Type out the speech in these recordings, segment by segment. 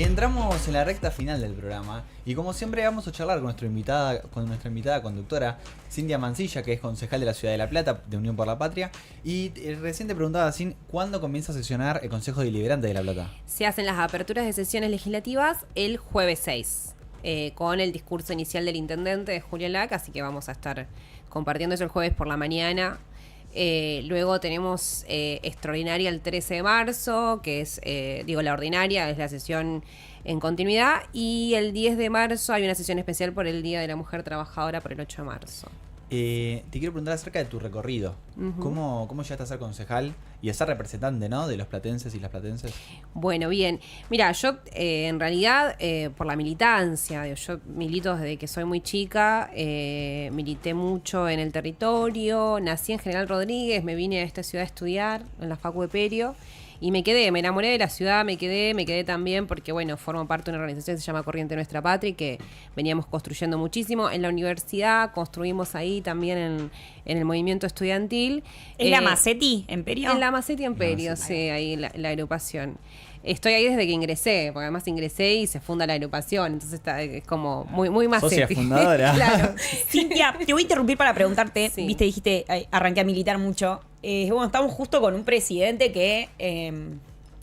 Y entramos en la recta final del programa y como siempre vamos a charlar con nuestra invitada conductora Cintia Mancilla, que es concejal de la Ciudad de La Plata de Unión por la Patria. Y recién te preguntaba, Cin, ¿cuándo comienza a sesionar el Consejo Deliberante de La Plata? Se hacen las aperturas de sesiones legislativas el jueves 6, con el discurso inicial del intendente de Julián Lac, así que vamos a estar compartiendo eso el jueves por la mañana. Luego tenemos extraordinaria el 13 de marzo, que es, la ordinaria, es la sesión en continuidad, y el 10 de marzo hay una sesión especial por el Día de la Mujer Trabajadora, por el 8 de marzo. Te quiero preguntar acerca de tu recorrido. ¿Cómo llegaste a ser concejal y a ser representante, ¿no?, de los platenses y las platenses? Bueno, bien. Mira, yo en realidad por la militancia, yo milito desde que soy muy chica, milité mucho en el territorio, nací en General Rodríguez, me vine a esta ciudad a estudiar en la Facu de Perio. Y me enamoré de la ciudad, me quedé también porque, bueno, formo parte de una organización que se llama Corriente Nuestra Patria, que veníamos construyendo muchísimo. En la universidad construimos ahí también en el movimiento estudiantil. ¿Es la Macetti en Perio? En la Macetti en Perio, sí, ahí la agrupación. Estoy ahí desde que ingresé, porque además ingresé y se funda la agrupación, entonces es como muy Macetti. Socia fundadora. Claro. Cintia, te voy a interrumpir para preguntarte, Sí. dijiste, arranqué a militar mucho. Bueno, estamos justo con un presidente que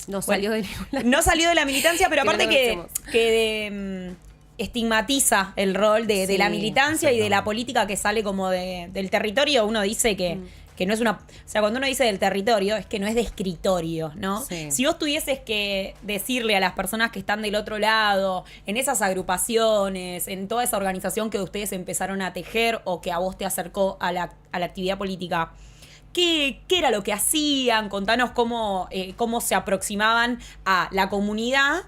No salió de ningún lado. no salió de la militancia, pero Que aparte no que conocemos. estigmatiza el rol de Sí, la militancia y de la exactamente. política que sale como del territorio. Uno dice que no es una... O sea, cuando uno dice del territorio, es que no es de escritorio, ¿no? Sí. Si vos tuvieses que decirle a las personas que están del otro lado, en esas agrupaciones, en toda esa organización que ustedes empezaron a tejer o que a vos te acercó a la actividad política, ¿qué era lo que hacían? Contanos cómo se aproximaban a la comunidad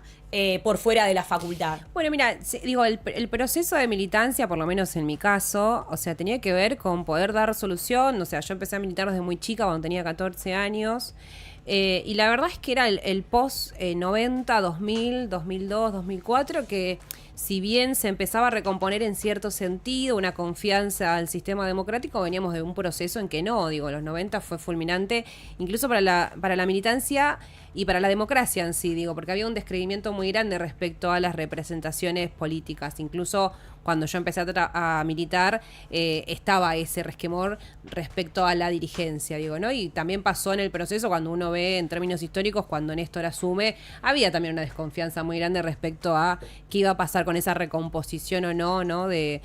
por fuera de la facultad. Bueno, mira, el proceso de militancia, por lo menos en mi caso, o sea, tenía que ver con poder dar solución. O sea, yo empecé a militar desde muy chica, cuando tenía 14 años. Y la verdad es que era el post 90, 2000, 2002, 2004, que si bien se empezaba a recomponer en cierto sentido una confianza al sistema democrático, veníamos de un proceso en que no, los 90 fue fulminante, incluso para la militancia y para la democracia en sí, porque había un descreimiento muy grande respecto a las representaciones políticas. Incluso cuando yo empecé a militar, estaba ese resquemor respecto a la dirigencia, ¿no? Y también pasó en el proceso, cuando uno ve en términos históricos, cuando Néstor asume, había también una desconfianza muy grande respecto a qué iba a pasar con esa recomposición o no de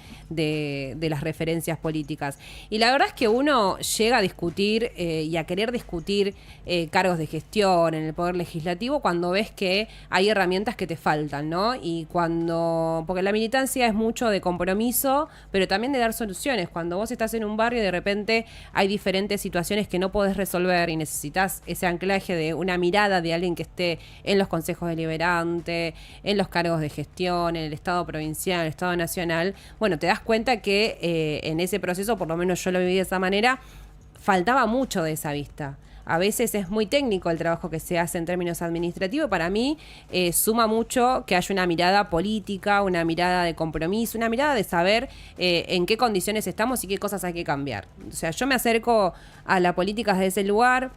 las referencias políticas. Y la verdad es que uno llega a discutir y a querer discutir cargos de gestión en el Poder Legislativo cuando ves que hay herramientas que te faltan, ¿no? Y porque la militancia es mucho de compromiso, pero también de dar soluciones. Cuando vos estás en un barrio y de repente hay diferentes situaciones que no podés resolver y necesitas ese anclaje de una mirada de alguien que esté en los consejos deliberantes, en los cargos de gestión, en el Estado provincial, en el Estado nacional, bueno, te das cuenta que en ese proceso, por lo menos yo lo viví de esa manera, faltaba mucho de esa vista. A veces es muy técnico el trabajo que se hace en términos administrativos. Para mí suma mucho que haya una mirada política, una mirada de compromiso, una mirada de saber en qué condiciones estamos y qué cosas hay que cambiar. O sea, yo me acerco a la política desde ese lugar.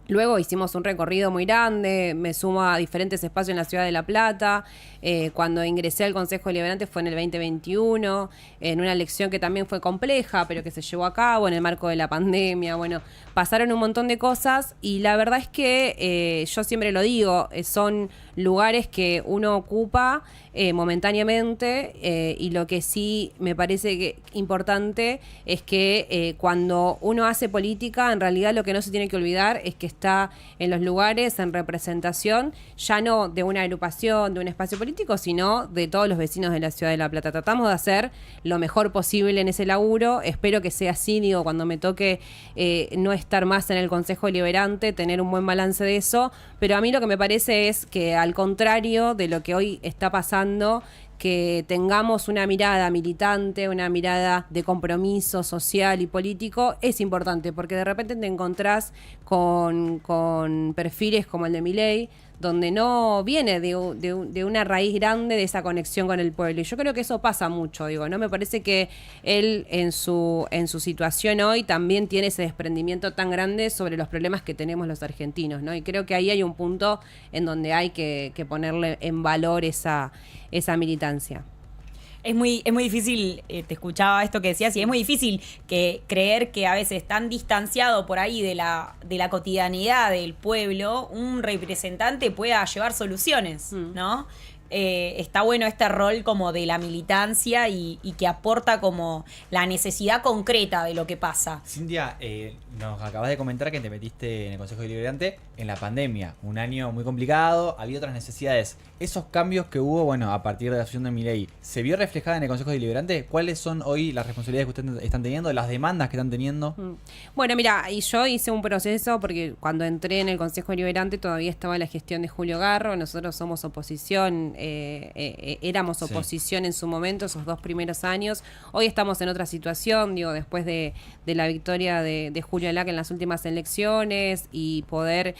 Luego hicimos un recorrido muy grande, me sumo a diferentes espacios en la ciudad de La Plata. Cuando ingresé al Consejo Deliberante fue en el 2021, en una elección que también fue compleja, pero que se llevó a cabo en el marco de la pandemia. Bueno, pasaron un montón de cosas y la verdad es que yo siempre lo digo, son lugares que uno ocupa momentáneamente, y lo que sí me parece que importante es que cuando uno hace política, en realidad lo que no se tiene que olvidar es que está en los lugares en representación, ya no de una agrupación, de un espacio político, sino de todos los vecinos de la ciudad de La Plata. Tratamos de hacer lo mejor posible en ese laburo. Espero que sea así, cuando me toque no estar más en el Consejo Deliberante, tener un buen balance de eso. Pero a mí lo que me parece es que, al contrario de lo que hoy está pasando, que tengamos una mirada militante, una mirada de compromiso social y político, es importante, porque de repente te encontrás con perfiles como el de Milei, donde no viene de una raíz grande de esa conexión con el pueblo. Y yo creo que eso pasa mucho, digo, ¿no? Me parece que él en su situación hoy también tiene ese desprendimiento tan grande sobre los problemas que tenemos los argentinos, ¿no? Y creo que ahí hay un punto en donde hay que ponerle en valor esa militancia. Es muy difícil, te escuchaba esto que decías, y es muy difícil creer que a veces tan distanciado por ahí de la cotidianidad del pueblo, un representante pueda llevar soluciones, ¿no? Está bueno este rol como de la militancia y que aporta como la necesidad concreta de lo que pasa. Cintia, nos acabas de comentar que te metiste en el Consejo Deliberante en la pandemia, un año muy complicado, había otras necesidades. Esos cambios que hubo, bueno, a partir de la asunción de Milei, ¿se vio reflejada en el Consejo Deliberante? ¿Cuáles son hoy las responsabilidades que ustedes están teniendo, las demandas que están teniendo? Bueno, mira, y yo hice un proceso porque cuando entré en el Consejo Deliberante todavía estaba la gestión de Julio Garro, nosotros somos oposición, éramos oposición en su momento, esos 2 primeros años. Hoy estamos en otra situación, digo, después de la victoria de Julio Lac en las últimas elecciones y poder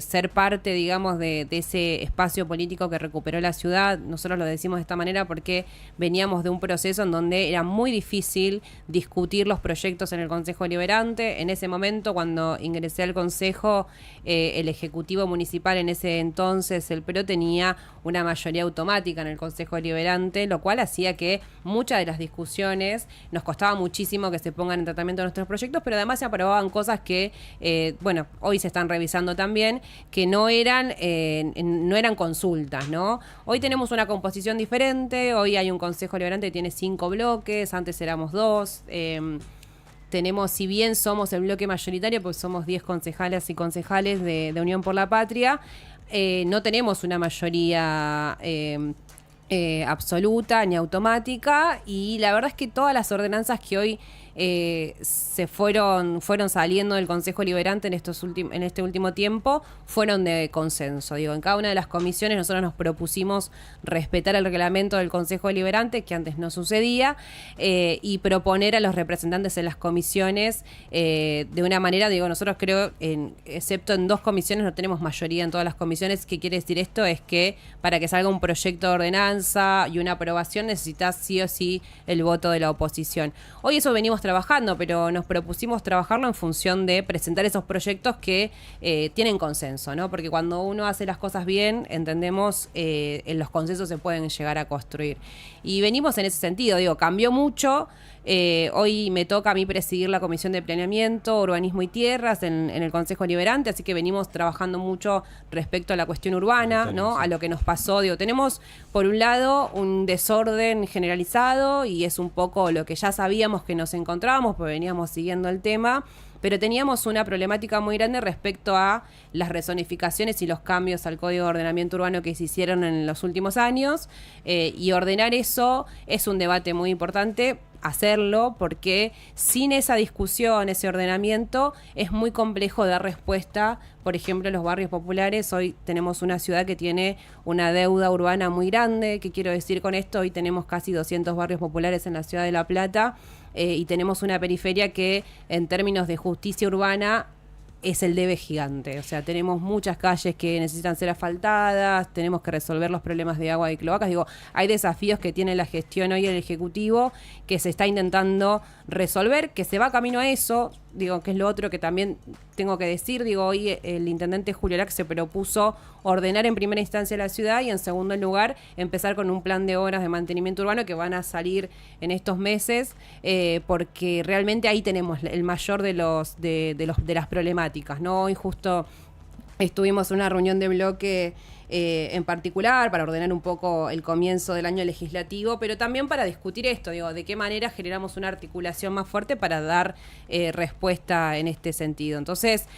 ser parte, digamos, de ese espacio político que recuperó la ciudad. Nosotros lo decimos de esta manera porque veníamos de un proceso en donde era muy difícil discutir los proyectos en el Consejo Deliberante. En ese momento, cuando ingresé al Consejo, el Ejecutivo Municipal en ese entonces, el PRO, tenía una mayoría automática en el Consejo Deliberante, lo cual hacía que muchas de las discusiones nos costaba muchísimo que se pongan en tratamiento nuestros proyectos, pero además se aprobaban cosas que, bueno, hoy se están revisando también, que no eran consultas, ¿no? Hoy tenemos una composición diferente, hoy hay un Consejo Deliberante que tiene 5 bloques, antes éramos 2, tenemos, si bien somos el bloque mayoritario, pues somos 10 concejalas y concejales de Unión por la Patria, no tenemos una mayoría absoluta ni automática, y la verdad es que todas las ordenanzas que hoy se fueron saliendo del Consejo Deliberante en este último tiempo fueron de consenso. Digo, en cada una de las comisiones nosotros nos propusimos respetar el reglamento del Consejo Deliberante, que antes no sucedía, y proponer a los representantes en las comisiones de una manera, digo, nosotros creo, excepto en 2 comisiones, no tenemos mayoría en todas las comisiones. ¿Qué quiere decir esto? Es que para que salga un proyecto de ordenanza y una aprobación necesitas sí o sí el voto de la oposición. Hoy eso venimos trabajando, pero nos propusimos trabajarlo en función de presentar esos proyectos que tienen consenso, ¿no? Porque cuando uno hace las cosas bien, entendemos, en los consensos se pueden llegar a construir. Y venimos en ese sentido, digo, cambió mucho. Hoy me toca a mí presidir la Comisión de Planeamiento, Urbanismo y Tierras en el Consejo Deliberante, así que venimos trabajando mucho respecto a la cuestión urbana, ¿no? A lo que nos pasó. Digo, tenemos, por un lado, un desorden generalizado, y es un poco lo que ya sabíamos que nos encontrábamos, porque veníamos siguiendo el tema, pero teníamos una problemática muy grande respecto a las rezonificaciones y los cambios al Código de Ordenamiento Urbano que se hicieron en los últimos años, y ordenar eso es un debate muy importante, hacerlo, porque sin esa discusión, ese ordenamiento, es muy complejo dar respuesta. Por ejemplo, en los barrios populares, hoy tenemos una ciudad que tiene una deuda urbana muy grande. ¿Qué quiero decir con esto? Hoy tenemos casi 200 barrios populares en la ciudad de La Plata, y tenemos una periferia que, en términos de justicia urbana, es el debe gigante. O sea, tenemos muchas calles que necesitan ser asfaltadas, tenemos que resolver los problemas de agua y cloacas. Digo, hay desafíos que tiene la gestión hoy el Ejecutivo que se está intentando resolver, que se va camino a eso. Digo, que es lo otro que también tengo que decir. Digo, hoy el intendente Julio Lac se propuso ordenar en primera instancia la ciudad y, en segundo lugar, empezar con un plan de obras de mantenimiento urbano que van a salir en estos meses, porque realmente ahí tenemos el mayor de las problemáticas, ¿no? Hoy justo estuvimos en una reunión de bloque en particular para ordenar un poco el comienzo del año legislativo, pero también para discutir esto, digo, de qué manera generamos una articulación más fuerte para dar respuesta en este sentido. Entonces,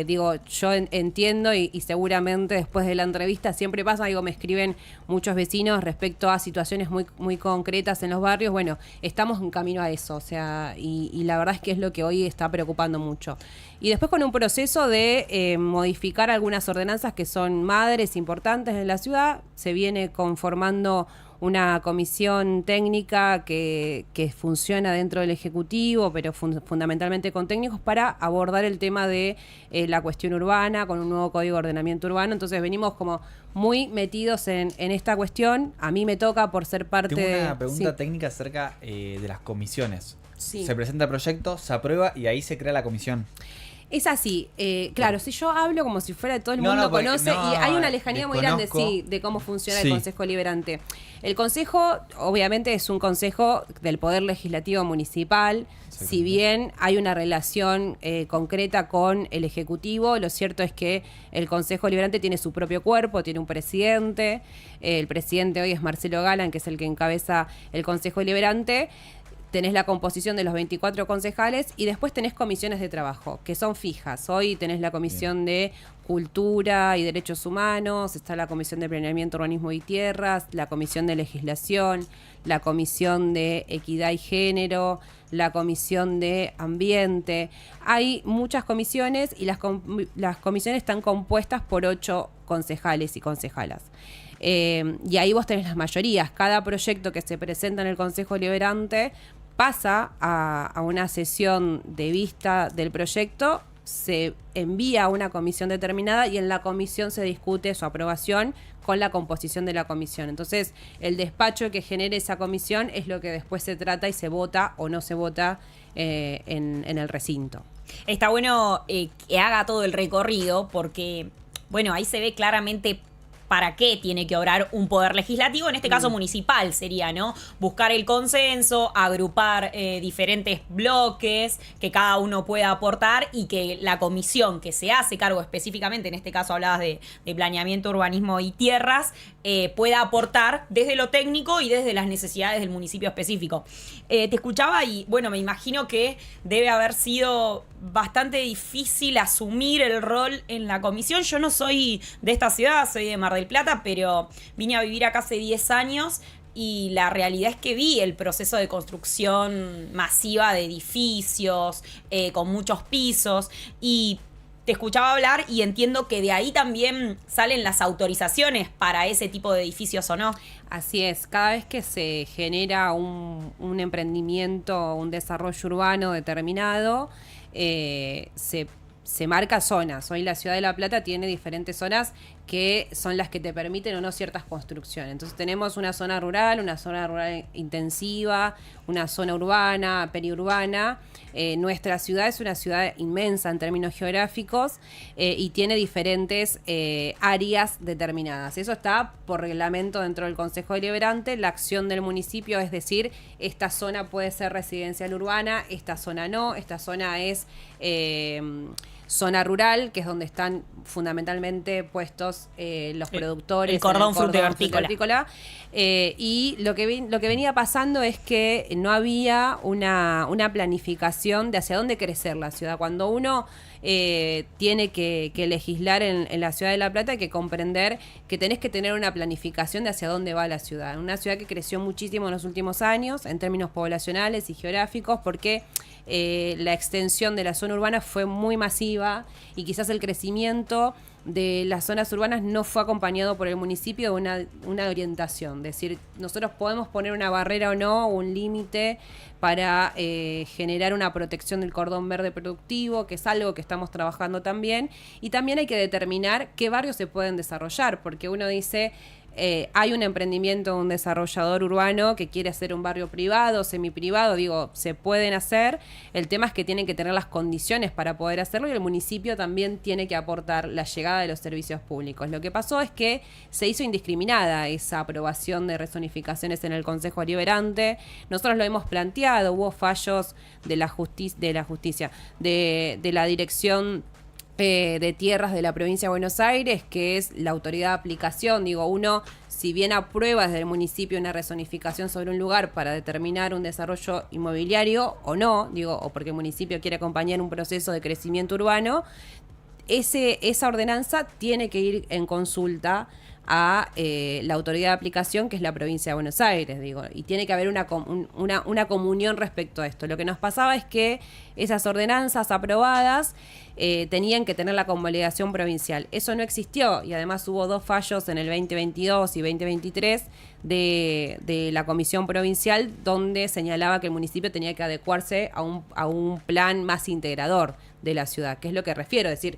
digo, yo entiendo y seguramente después de la entrevista siempre pasa, digo, me escriben muchos vecinos respecto a situaciones muy, muy concretas en los barrios. Bueno, estamos en camino a eso, o sea, y la verdad es que es lo que hoy está preocupando mucho. Y después con un proceso de modificar algunas ordenanzas que son madres importantes en la ciudad, se viene conformando una comisión técnica que funciona dentro del Ejecutivo, pero fundamentalmente con técnicos, para abordar el tema de la cuestión urbana, con un nuevo código de ordenamiento urbano. Entonces venimos como muy metidos en esta cuestión. A mí me toca por ser parte de... Tengo una pregunta sí. técnica acerca de las comisiones. Sí. Se presenta el proyecto, se aprueba y ahí se crea la comisión. Es así, claro, si yo hablo como si fuera todo el No, mundo no, porque- conoce, no, y hay una lejanía muy grande, desconozco. sí, de cómo funciona Sí. el Consejo Deliberante. El Consejo, obviamente, es un consejo del Poder Legislativo Municipal. Si bien hay una relación concreta con el Ejecutivo, lo cierto es que el Consejo Deliberante tiene su propio cuerpo, tiene un presidente. El presidente hoy es Marcelo Galán, que es el que encabeza el Consejo Deliberante. Tenés la composición de los 24 concejales y después tenés comisiones de trabajo, que son fijas. Hoy tenés la Comisión de Cultura y Derechos Humanos, está la Comisión de Planeamiento, Urbanismo y Tierras, la Comisión de Legislación, la Comisión de Equidad y Género, la Comisión de Ambiente. Hay muchas comisiones y las comisiones están compuestas por 8 concejales y concejalas. Y ahí vos tenés las mayorías. Cada proyecto que se presenta en el Consejo Deliberante pasa a una sesión de vista del proyecto, se envía a una comisión determinada y en la comisión se discute su aprobación con la composición de la comisión. Entonces, el despacho que genere esa comisión es lo que después se trata y se vota o no se vota en el recinto. Está bueno que haga todo el recorrido porque, bueno, ahí se ve claramente para qué tiene que obrar un poder legislativo, en este caso municipal sería, ¿no? Buscar el consenso, agrupar diferentes bloques que cada uno pueda aportar y que la comisión que se hace cargo específicamente, en este caso hablabas de planeamiento, urbanismo y tierras, pueda aportar desde lo técnico y desde las necesidades del municipio específico. Te escuchaba y, bueno, me imagino que debe haber sido bastante difícil asumir el rol en la comisión. Yo no soy de esta ciudad, soy de Mar del Plata, pero vine a vivir acá hace 10 años y la realidad es que vi el proceso de construcción masiva de edificios, con muchos pisos, y te escuchaba hablar y entiendo que de ahí también salen las autorizaciones para ese tipo de edificios, ¿o no? Así es, cada vez que se genera un emprendimiento, un desarrollo urbano determinado, se marca zonas. Hoy la Ciudad de La Plata tiene diferentes zonas que son las que te permiten o no ciertas construcciones. Entonces tenemos una zona rural intensiva, una zona urbana, periurbana. Nuestra ciudad es una ciudad inmensa en términos geográficos y tiene diferentes áreas determinadas. Eso está por reglamento dentro del Consejo Deliberante. La acción del municipio es decir, esta zona puede ser residencial urbana, esta zona no, esta zona es zona rural, que es donde están fundamentalmente puestos los productores. El cordón frutícola. Y lo que venía pasando es que no había una planificación de hacia dónde crecer la ciudad. Cuando uno tiene que legislar en la Ciudad de La Plata, hay que comprender que tenés que tener una planificación de hacia dónde va la ciudad. Una ciudad que creció muchísimo en los últimos años en términos poblacionales y geográficos, porque la extensión de la zona urbana fue muy masiva y quizás el crecimiento de las zonas urbanas no fue acompañado por el municipio de una orientación. Es decir, nosotros podemos poner una barrera o no, un límite para generar una protección del cordón verde productivo, que es algo que estamos trabajando también. Y también hay que determinar qué barrios se pueden desarrollar, porque uno dice... hay un emprendimiento de un desarrollador urbano que quiere hacer un barrio privado, semiprivado, digo, se pueden hacer. El tema es que tienen que tener las condiciones para poder hacerlo y el municipio también tiene que aportar la llegada de los servicios públicos. Lo que pasó es que se hizo indiscriminada esa aprobación de rezonificaciones en el Consejo Deliberante. Nosotros lo hemos planteado, hubo fallos de la justicia, de la dirección de tierras de la provincia de Buenos Aires, que es la autoridad de aplicación. Digo, uno, si bien aprueba desde el municipio una rezonificación sobre un lugar para determinar un desarrollo inmobiliario o no, digo, o porque el municipio quiere acompañar un proceso de crecimiento urbano, esa ordenanza tiene que ir en consulta a la autoridad de aplicación, que es la provincia de Buenos Aires, digo, y tiene que haber una comunión respecto a esto. Lo que nos pasaba es que esas ordenanzas aprobadas tenían que tener la convalidación provincial. Eso no existió, y además hubo 2 fallos en el 2022 y 2023 de la Comisión Provincial, donde señalaba que el municipio tenía que adecuarse a un plan más integrador de la ciudad, que es lo que refiero, es decir,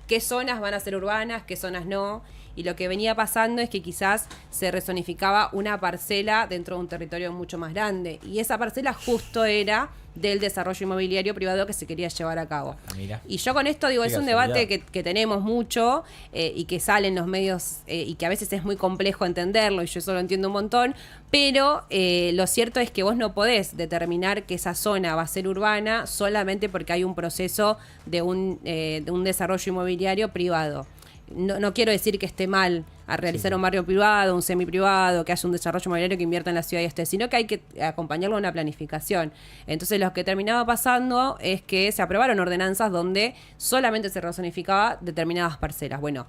qué zonas van a ser urbanas, qué zonas no. Y lo que venía pasando es que quizás se rezonificaba una parcela dentro de un territorio mucho más grande. Y esa parcela justo era del desarrollo inmobiliario privado que se quería llevar a cabo. Mira. Y yo con esto digo, Qué es un casualidad. debate que tenemos mucho y que sale en los medios y que a veces es muy complejo entenderlo, y yo eso lo entiendo un montón, pero lo cierto es que vos no podés determinar que esa zona va a ser urbana solamente porque hay un proceso de un desarrollo inmobiliario privado. No quiero decir que esté mal a realizar un barrio privado, un semiprivado, que haya un desarrollo inmobiliario que invierta en la ciudad sino que hay que acompañarlo a una planificación. Entonces lo que terminaba pasando es que se aprobaron ordenanzas donde solamente se rezonificaba determinadas parcelas. Bueno,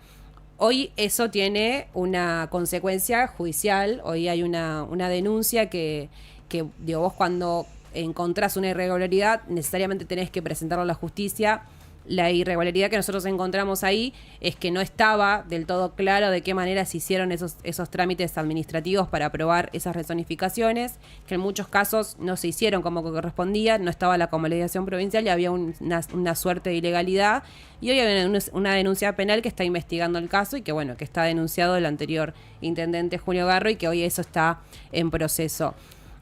hoy eso tiene una consecuencia judicial, hoy hay una denuncia que digo, vos cuando encontrás una irregularidad necesariamente tenés que presentarlo a la justicia. La irregularidad que nosotros encontramos ahí es que no estaba del todo claro de qué manera se hicieron esos trámites administrativos para aprobar esas rezonificaciones, que en muchos casos no se hicieron como correspondía, no estaba la convalidación provincial y había una suerte de ilegalidad. Y hoy hay una denuncia penal que está investigando el caso y que bueno, que está denunciado el anterior intendente Julio Garro y que hoy eso está en proceso.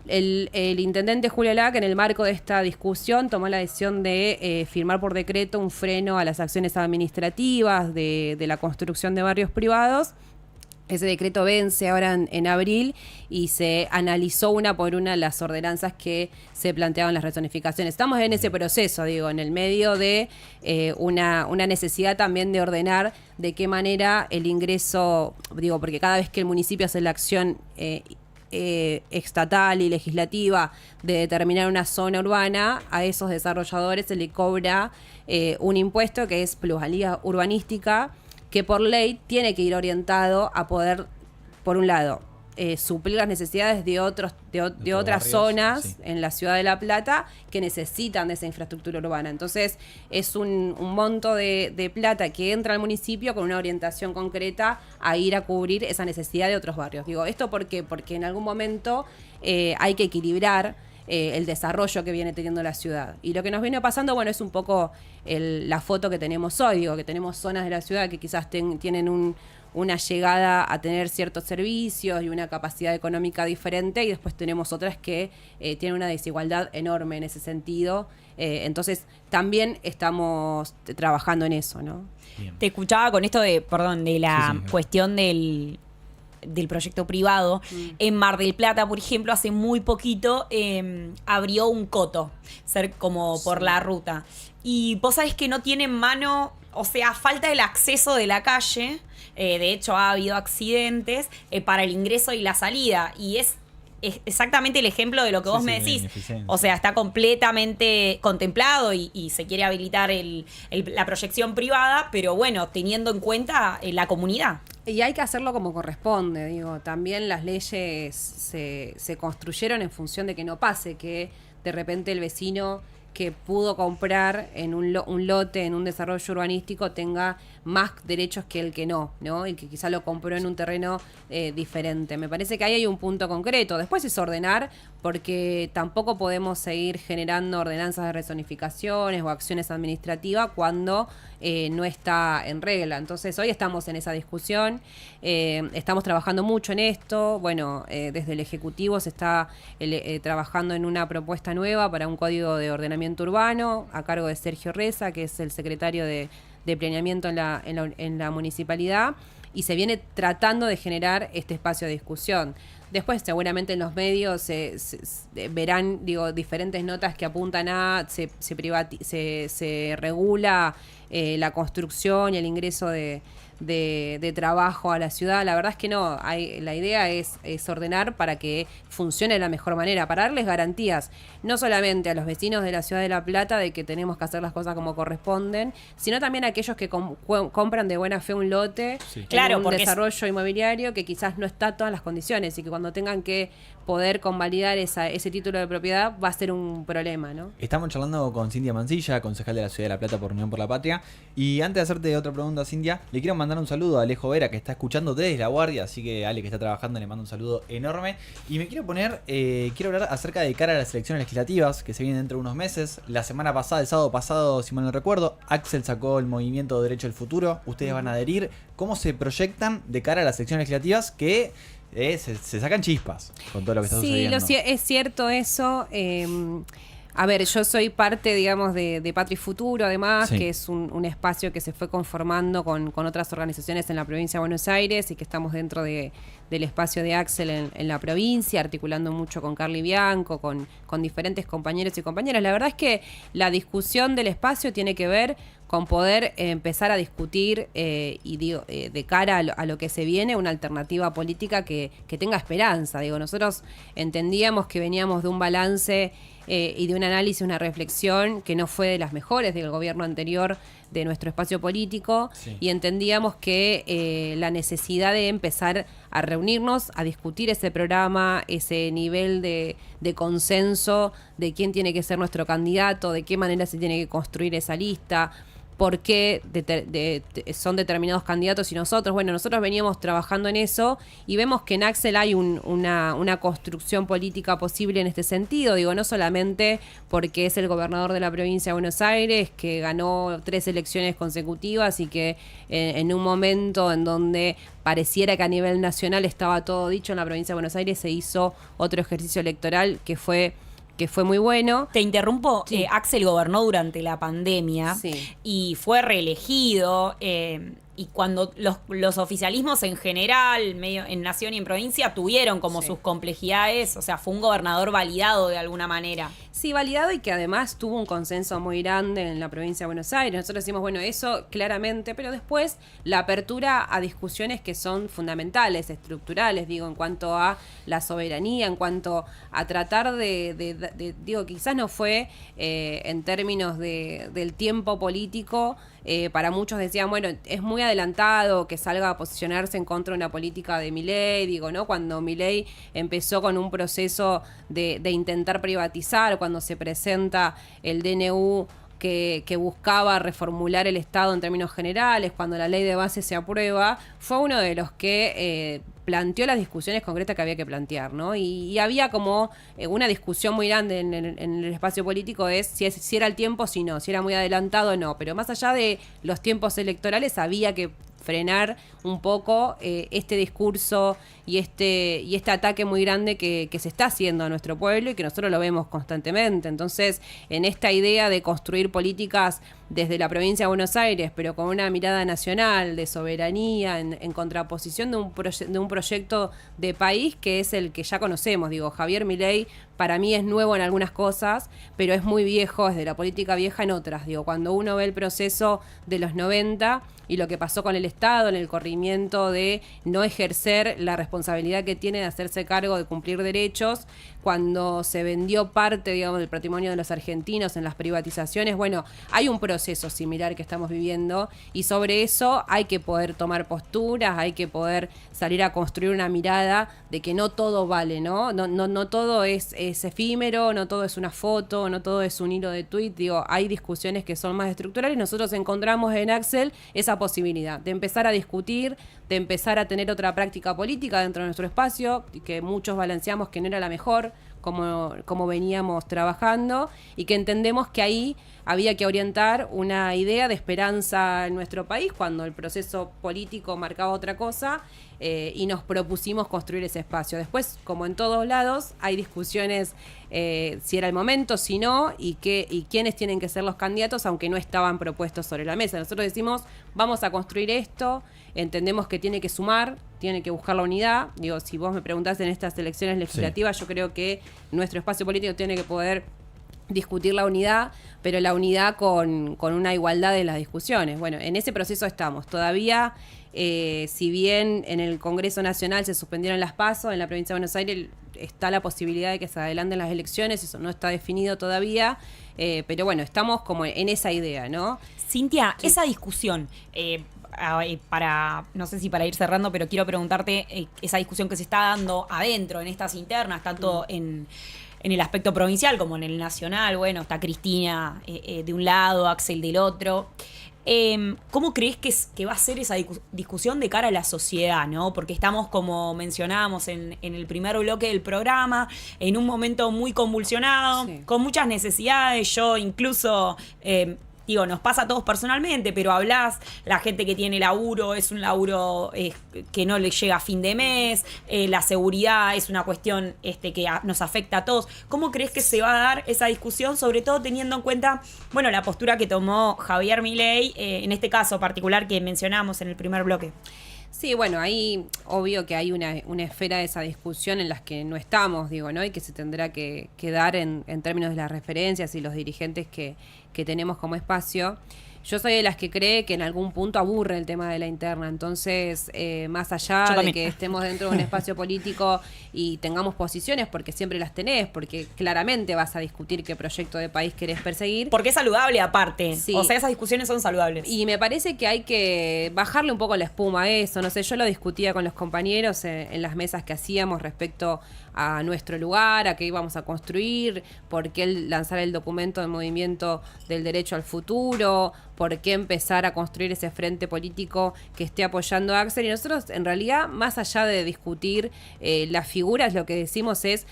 El intendente Julio Lac, en el marco de esta discusión, tomó la decisión de firmar por decreto un freno a las acciones administrativas de la construcción de barrios privados. Ese decreto vence ahora en abril y se analizó una por una las ordenanzas que se planteaban las rezonificaciones. Estamos en ese proceso, digo, en el medio de una necesidad también de ordenar de qué manera el ingreso, digo, porque cada vez que el municipio hace la acción estatal y legislativa de determinar una zona urbana, a esos desarrolladores se le cobra un impuesto que es plusvalía urbanística, que por ley tiene que ir orientado a poder, por un lado, suplir las necesidades de otras barrios, zonas sí, en la ciudad de La Plata que necesitan de esa infraestructura urbana. Entonces es un monto de plata que entra al municipio con una orientación concreta a ir a cubrir esa necesidad de otros barrios. Digo, ¿esto por qué? Porque en algún momento hay que equilibrar el desarrollo que viene teniendo la ciudad. Y lo que nos viene pasando, bueno, es un poco la foto que tenemos hoy. Digo, que tenemos zonas de la ciudad que quizás tienen una llegada a tener ciertos servicios y una capacidad económica diferente, y después tenemos otras que tienen una desigualdad enorme en ese sentido. Entonces también estamos trabajando en eso, ¿no? Bien. Te escuchaba con esto de la Sí. cuestión del proyecto privado. En Mar del Plata, por ejemplo, hace muy poquito abrió un coto, ser como por la ruta. Y vos sabés que no tienen mano, o sea, falta el acceso de la calle. De hecho, ha habido accidentes para el ingreso y la salida. Y es exactamente el ejemplo de lo que Sí, vos sí, me la decís. ineficiencia. O sea, está completamente contemplado y se quiere habilitar la proyección privada, pero bueno, teniendo en cuenta la comunidad. Y hay que hacerlo como corresponde, digo. También las leyes se construyeron en función de que no pase, que de repente el vecino que pudo comprar en un lote, en un desarrollo urbanístico, tenga más derechos que el que no, y que quizá lo compró en un terreno diferente. Me parece que ahí hay un punto concreto. Después es ordenar, porque tampoco podemos seguir generando ordenanzas de rezonificaciones o acciones administrativas cuando no está en regla. Entonces hoy estamos en esa discusión, estamos trabajando mucho en esto. Bueno, desde el Ejecutivo se está trabajando en una propuesta nueva para un código de ordenamiento urbano a cargo de Sergio Reza, que es el secretario de planeamiento en la municipalidad, y se viene tratando de generar este espacio de discusión. Después seguramente en los medios verán, digo, diferentes notas que apuntan a se regula la construcción y el ingreso de trabajo a la ciudad. La verdad es que no, la idea es ordenar para que funcione de la mejor manera, para darles garantías, no solamente a los vecinos de la ciudad de La Plata de que tenemos que hacer las cosas como corresponden, sino también a aquellos que compran de buena fe un lote en un desarrollo inmobiliario que quizás no está a todas las condiciones y que cuando tengan que poder convalidar ese título de propiedad va a ser un problema, ¿no? Estamos charlando con Cintia Mancilla, concejal de la Ciudad de La Plata por Unión por la Patria. Y antes de hacerte otra pregunta, Cintia, le quiero mandar un saludo a Alejo Vera, que está escuchando desde La Guardia. Así que Ale, que está trabajando, le mando un saludo enorme. Y me quiero hablar acerca de cara a las elecciones legislativas que se vienen dentro de unos meses. La semana pasada, el sábado pasado, si mal no recuerdo, Axel sacó el movimiento Derecho al Futuro. Ustedes van a adherir. ¿Cómo se proyectan de cara a las elecciones legislativas que se sacan chispas con todo lo que está sucediendo? Sí, es cierto eso. A ver, yo soy parte, digamos, de Patria y Futuro, además, que es un espacio que se fue conformando con otras organizaciones en la provincia de Buenos Aires y que estamos dentro del espacio de Axel en la provincia, articulando mucho con Carly Bianco, con diferentes compañeros y compañeras. La verdad es que la discusión del espacio tiene que ver con poder empezar a discutir de cara a lo que se viene, una alternativa política que tenga esperanza. Digo, nosotros entendíamos que veníamos de un balance y de un análisis, una reflexión que no fue de las mejores del gobierno anterior de nuestro espacio político, y entendíamos que la necesidad de empezar a reunirnos, a discutir ese programa, ese nivel de consenso de quién tiene que ser nuestro candidato, de qué manera se tiene que construir esa lista, por qué son determinados candidatos y nosotros. Bueno, nosotros veníamos trabajando en eso y vemos que en Axel hay una construcción política posible en este sentido. Digo, no solamente porque es el gobernador de la provincia de Buenos Aires, que ganó 3 elecciones consecutivas y que en un momento en donde pareciera que a nivel nacional estaba todo dicho, en la provincia de Buenos Aires se hizo otro ejercicio electoral que fue muy bueno. Te interrumpo, sí. Axel gobernó durante la pandemia y fue reelegido. Y cuando los oficialismos en general, medio en nación y en provincia, tuvieron como sus complejidades, o sea, fue un gobernador validado de alguna manera. Sí, validado, y que además tuvo un consenso muy grande en la provincia de Buenos Aires. Nosotros decimos, bueno, eso claramente, pero después la apertura a discusiones que son fundamentales, estructurales, digo, en cuanto a la soberanía, en cuanto a tratar digo, quizás no fue en términos del tiempo político. Para muchos decían, bueno, es muy adelantado que salga a posicionarse en contra de una política de Milei, digo, ¿no? Cuando Milei empezó con un proceso de intentar privatizar, cuando se presenta el DNU que buscaba reformular el Estado en términos generales, cuando la ley de base se aprueba, fue uno de los que planteó las discusiones concretas que había que plantear, ¿no? Y había como una discusión muy grande en el espacio político, si era el tiempo, si no, si era muy adelantado o no, pero más allá de los tiempos electorales había que frenar un poco este discurso y este ataque muy grande que se está haciendo a nuestro pueblo y que nosotros lo vemos constantemente. Entonces, en esta idea de construir políticas desde la provincia de Buenos Aires, pero con una mirada nacional, de soberanía, en contraposición de un proyecto de país que es el que ya conocemos. Digo, Javier Milei para mí es nuevo en algunas cosas, pero es muy viejo, es de la política vieja en otras. Digo, cuando uno ve el proceso de los 90 y lo que pasó con el Estado en el corrimiento de no ejercer la responsabilidad que tiene de hacerse cargo de cumplir derechos, cuando se vendió parte, digamos, del patrimonio de los argentinos en las privatizaciones, bueno, hay un proceso similar que estamos viviendo y sobre eso hay que poder tomar posturas, hay que poder salir a construir una mirada de que no todo vale, ¿no? No todo es efímero, no todo es una foto, no todo es un hilo de tweet. Digo, hay discusiones que son más estructurales. Nosotros encontramos en Axel esa posibilidad de empezar a discutir, de empezar a tener otra práctica política dentro de nuestro espacio, que muchos balanceamos que no era la mejor, como veníamos trabajando, y que entendemos que ahí había que orientar una idea de esperanza en nuestro país cuando el proceso político marcaba otra cosa, y nos propusimos construir ese espacio. Después, como en todos lados, hay discusiones si era el momento, si no, y quiénes tienen que ser los candidatos, aunque no estaban propuestos sobre la mesa. Nosotros decimos, vamos a construir esto, entendemos que tiene que sumar, tiene que buscar la unidad. Digo, si vos me preguntás en estas elecciones legislativas, yo creo que nuestro espacio político tiene que poder discutir la unidad, pero la unidad con una igualdad de las discusiones. Bueno, en ese proceso estamos. Todavía, si bien en el Congreso Nacional se suspendieron las PASO, en la provincia de Buenos Aires está la posibilidad de que se adelanten las elecciones, eso no está definido todavía, pero bueno, estamos como en esa idea, ¿no? Cintia, esa discusión, no sé si para ir cerrando, pero quiero preguntarte esa discusión que se está dando adentro, en estas internas, tanto en el aspecto provincial como en el nacional. Bueno, está Cristina de un lado, Axel del otro. ¿Cómo crees que va a ser esa discusión de cara a la sociedad, ¿no? Porque estamos, como mencionábamos en el primer bloque del programa, en un momento muy convulsionado, con muchas necesidades. Yo incluso... nos pasa a todos personalmente, pero hablás, la gente que tiene laburo es un laburo que no le llega a fin de mes, la seguridad es una cuestión que nos afecta a todos. ¿Cómo crees que se va a dar esa discusión, sobre todo teniendo en cuenta, bueno, la postura que tomó Javier Milei, en este caso particular que mencionamos en el primer bloque? Sí, bueno, ahí obvio que hay una esfera de esa discusión en las que no estamos, digo, ¿no? Y que se tendrá que dar en términos de las referencias y los dirigentes que tenemos como espacio. Yo soy de las que cree que en algún punto aburre el tema de la interna, entonces más allá de que estemos dentro de un espacio político y tengamos posiciones, porque siempre las tenés, porque claramente vas a discutir qué proyecto de país querés perseguir. Porque es saludable aparte, sí. O sea, esas discusiones son saludables. Y me parece que hay que bajarle un poco la espuma a eso, no sé, yo lo discutía con los compañeros en las mesas que hacíamos respecto a nuestro lugar, a qué íbamos a construir, por qué lanzar el documento del movimiento del derecho al futuro, por qué empezar a construir ese frente político que esté apoyando a Axel. Y nosotros, en realidad, más allá de discutir las figuras, lo que decimos es,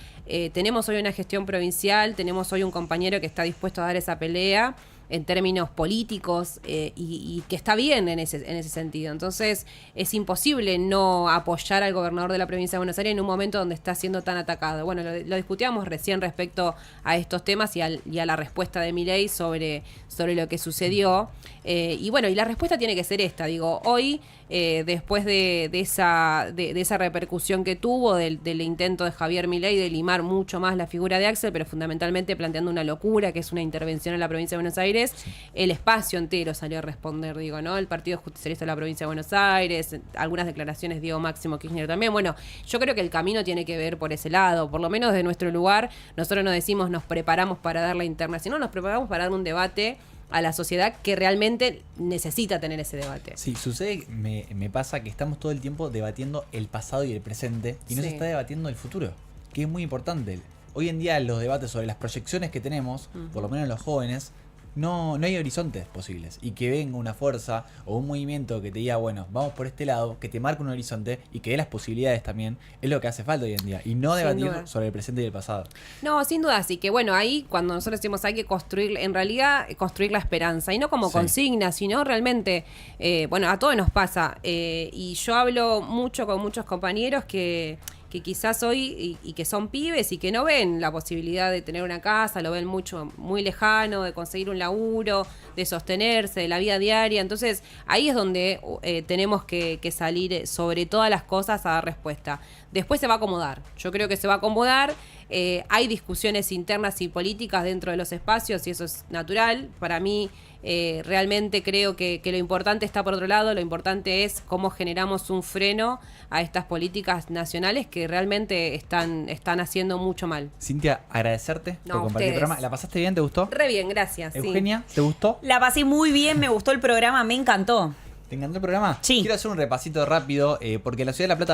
tenemos hoy una gestión provincial, tenemos hoy un compañero que está dispuesto a dar esa pelea en términos políticos y que está bien en ese sentido. Entonces es imposible no apoyar al gobernador de la provincia de Buenos Aires en un momento donde está siendo tan atacado. Bueno, lo discutíamos recién respecto a estos temas y a la respuesta de Milei sobre lo que sucedió. Y bueno, y la respuesta tiene que ser esta. Digo, hoy, después de esa repercusión que tuvo, del intento de Javier Milei de limar mucho más la figura de Axel, pero fundamentalmente planteando una locura, que es una intervención en la provincia de Buenos Aires, el espacio entero salió a responder, digo, ¿no? El Partido Justicialista de la provincia de Buenos Aires, algunas declaraciones Diego Máximo Kirchner también. Bueno, yo creo que el camino tiene que ver por ese lado, por lo menos de nuestro lugar. Nosotros no decimos nos preparamos para dar la interna, sino nos preparamos para dar un debate a la sociedad que realmente necesita tener ese debate. Sí, sucede, me pasa que estamos todo el tiempo debatiendo el pasado y el presente y no se está debatiendo el futuro, que es muy importante. Hoy en día los debates sobre las proyecciones que tenemos, por lo menos los jóvenes, no hay horizontes posibles. Y que venga una fuerza o un movimiento que te diga, bueno, vamos por este lado, que te marque un horizonte y que dé las posibilidades también, es lo que hace falta hoy en día. Y no debatir sobre el presente y el pasado. No, sin duda. Así que bueno, ahí cuando nosotros decimos hay que construir, en realidad construir la esperanza. Y no como consigna, sino realmente, bueno, a todos nos pasa. Y yo hablo mucho con muchos compañeros que quizás hoy y que son pibes y que no ven la posibilidad de tener una casa, lo ven muy lejano, de conseguir un laburo, de sostenerse, de la vida diaria. Entonces ahí es donde tenemos que salir sobre todas las cosas a dar respuesta. Después se va a acomodar, yo creo que se va a acomodar. Hay discusiones internas y políticas dentro de los espacios y eso es natural. Para mí realmente creo que lo importante está por otro lado. Lo importante es cómo generamos un freno a estas políticas nacionales que realmente están haciendo mucho mal. Cintia, agradecerte por compartir el programa. ¿La pasaste bien? ¿Te gustó? Re bien, gracias. Eugenia, ¿te gustó? La pasé muy bien, me gustó el programa, me encantó. ¿Te encantó el programa? Sí. Quiero hacer un repasito rápido porque la Ciudad de La Plata